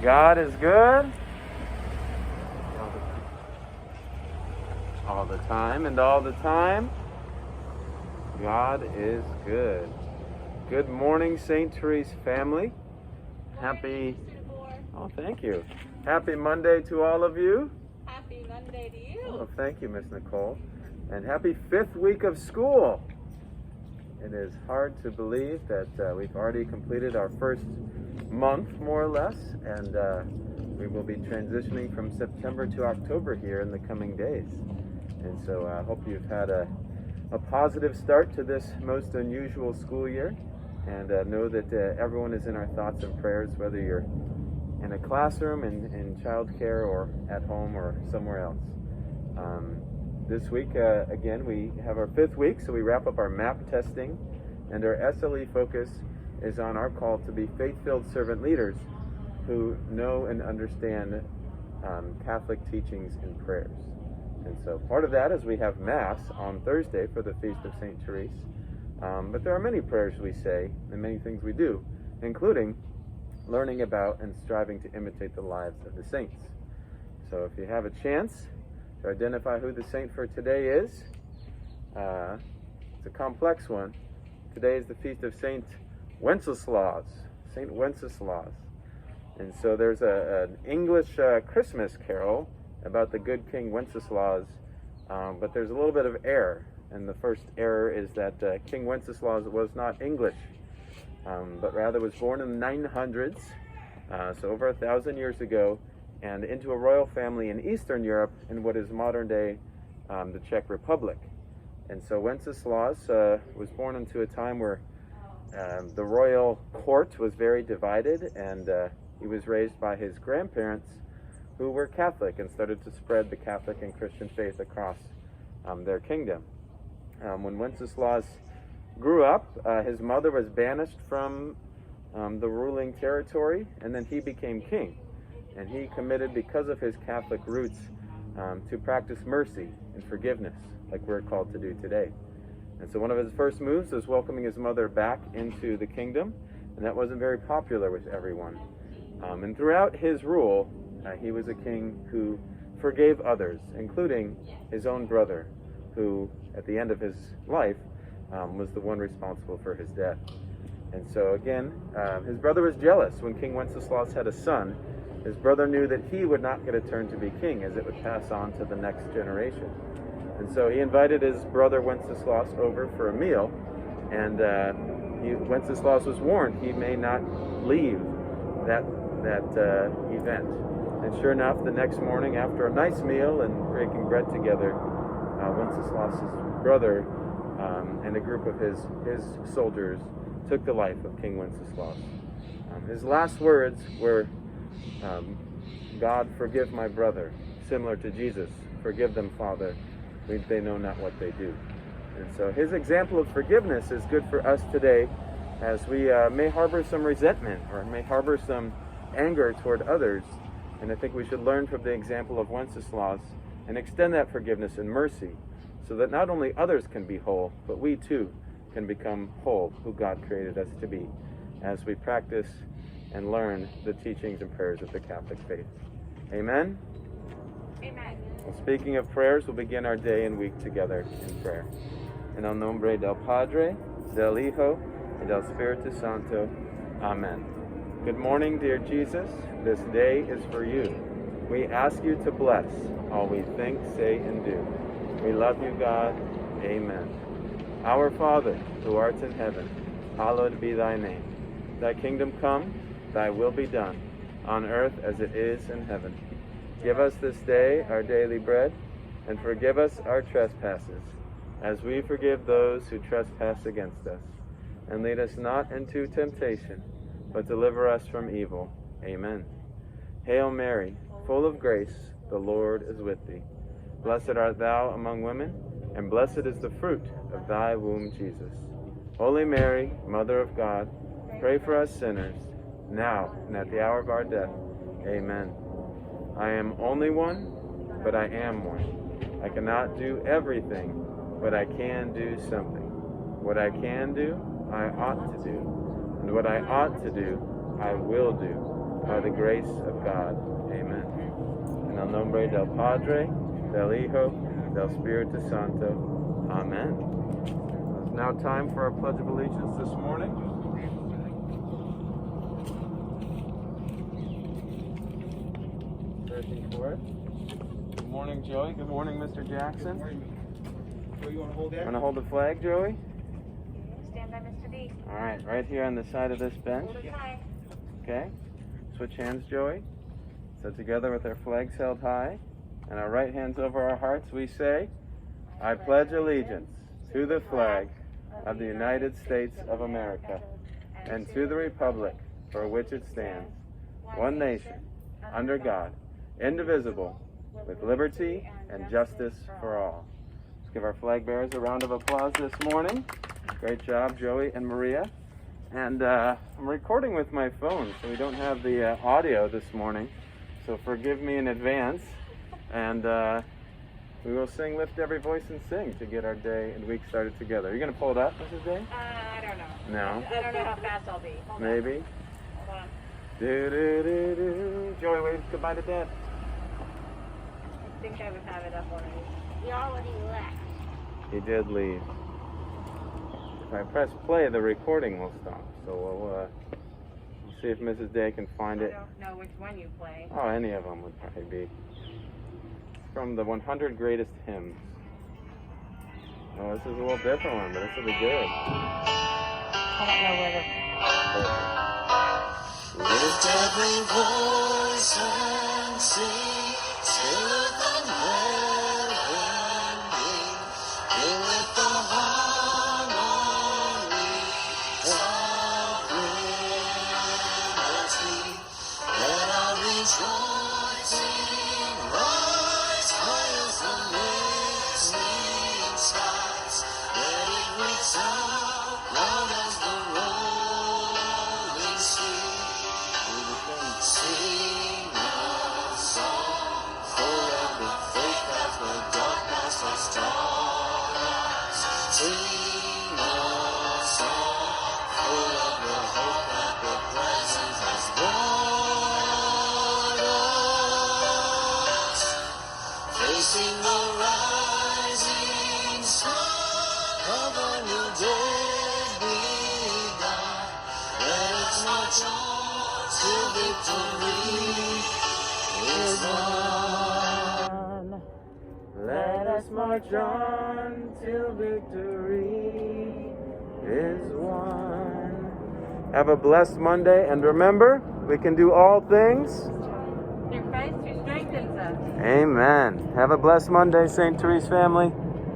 God is good all the time, and all the time, God is good. Good morning, St. Therese family. Happy, oh, thank you. Happy Monday to all of you. Happy Monday to you. Oh, thank you, Miss Nicole. And happy 5th week of school. It is hard to believe that we've already completed our first month, more or less, and we will be transitioning from September to October here in the coming days. And so I hope you've had a positive start to this most unusual school year, and know that everyone is in our thoughts and prayers, whether you're in a classroom, in childcare, or at home, or somewhere else. This week, again, we have our 5th week, so we wrap up our MAP testing, and our SLE focus is on our call to be faith-filled servant leaders who know and understand Catholic teachings and prayers. And so part of that is we have Mass on Thursday for the Feast of St. Therese, but there are many prayers we say and many things we do, including learning about and striving to imitate the lives of the saints. So if you have a chance to identify who the saint for today is, it's a complex one. Today is the feast of St. Wenceslaus, St. Wenceslaus. And so there's an English Christmas carol about the good King Wenceslaus, but there's a little bit of error. And the first error is that King Wenceslaus was not English, but rather was born in the 900s, so over 1,000 years ago, and into a royal family in Eastern Europe in what is modern day the Czech Republic. And so Wenceslaus was born into a time where the royal court was very divided, and he was raised by his grandparents who were Catholic and started to spread the Catholic and Christian faith across their kingdom. When Wenceslaus grew up, his mother was banished from the ruling territory, and then he became king. And he committed, because of his Catholic roots, to practice mercy and forgiveness, like we're called to do today. And so one of his first moves was welcoming his mother back into the kingdom, and that wasn't very popular with everyone. And throughout his rule, he was a king who forgave others, including his own brother, who, at the end of his life, was the one responsible for his death. And so again, his brother was jealous when King Wenceslaus had a son. His brother knew that he would not get a turn to be king, as it would pass on to the next generation. And so he invited his brother Wenceslaus over for a meal, and Wenceslaus was warned he may not leave that event. And sure enough, the next morning, after a nice meal and breaking bread together, Wenceslaus's brother and a group of his soldiers took the life of King Wenceslaus. His last words were, God, forgive my brother, similar to Jesus, forgive them, Father, they know not what they do. And so his example of forgiveness is good for us today, as we may harbor some resentment or may harbor some anger toward others. And I think we should learn from the example of Wenceslaus and extend that forgiveness and mercy, so that not only others can be whole, but we too can become whole, who God created us to be, as we practice and learn the teachings and prayers of the Catholic faith. Amen? Amen. Well, speaking of prayers, we'll begin our day and week together in prayer. En el nombre del Padre, del Hijo, and del Espíritu Santo. Amen. Good morning, dear Jesus. This day is for you. We ask you to bless all we think, say, and do. We love you, God. Amen. Our Father, who art in heaven, hallowed be thy name. Thy kingdom come, thy will be done, on earth as it is in heaven. Give us this day our daily bread, and forgive us our trespasses, as we forgive those who trespass against us. And lead us not into temptation, but deliver us from evil. Amen. Hail Mary, full of grace, the Lord is with thee. Blessed art thou among women, and blessed is the fruit of thy womb, Jesus. Holy Mary, Mother of God, pray for us sinners, now and at the hour of our death. Amen. I am only one, but I am one. I cannot do everything, but I can do something. What I can do, I ought to do. And what I ought to do, I will do. by the grace of God. Amen. En el nombre del Padre, del Hijo, del Espíritu Santo. Amen. It's now time for our Pledge of Allegiance this morning. Searching for it. Good morning, Joey. Good morning, Mr. Jackson. So you want to hold that? Want to hold the flag, Joey? Stand by Mr. D. All right, right here on the side of this bench. Hold it high. Okay. Switch hands, Joey. So together with our flags held high and our right hands over our hearts, we say, I pledge allegiance to the flag of the United States of America and to the republic for which it stands, one nation, under God, indivisible, with liberty and justice for all. Let's give our flag bearers a round of applause this morning. Great job, Joey and Maria. And I'm recording with my phone, so we don't have the audio this morning. So forgive me in advance. And we will sing Lift Every Voice and Sing to get our day and week started together. Are you going to pull it up, Mrs. Day? I don't know. No? I don't know how fast I'll be. Hold Maybe? on. Hold on. Do-do-do-do. Joey, wave goodbye to Dad. I think I would have it up already. He already left. He did leave. If I press play, the recording will stop. So we'll see if Mrs. Day can find I it. don't know which one you play. Oh, any of them would probably be. It's from the 100 Greatest Hymns. Oh, this is a little different one, but this will be good. I don't know whether. Lift every voice and sing, till the heaven ring, and with the harmony of liberty, let our rejoicing rise high as the listening skies. Let it resound loud as the rolling sea. Sing a song full of the faith that the darkness has taught us. Sing a song full of the hope that the present has brought us. Facing the rising sun of a new day begun. Let us march on till victory is won. Let us march on till victory is won. Have a blessed Monday, and remember, we can do all things. Through Christ who strengthens us. Amen. Have a blessed Monday, St. Therese family.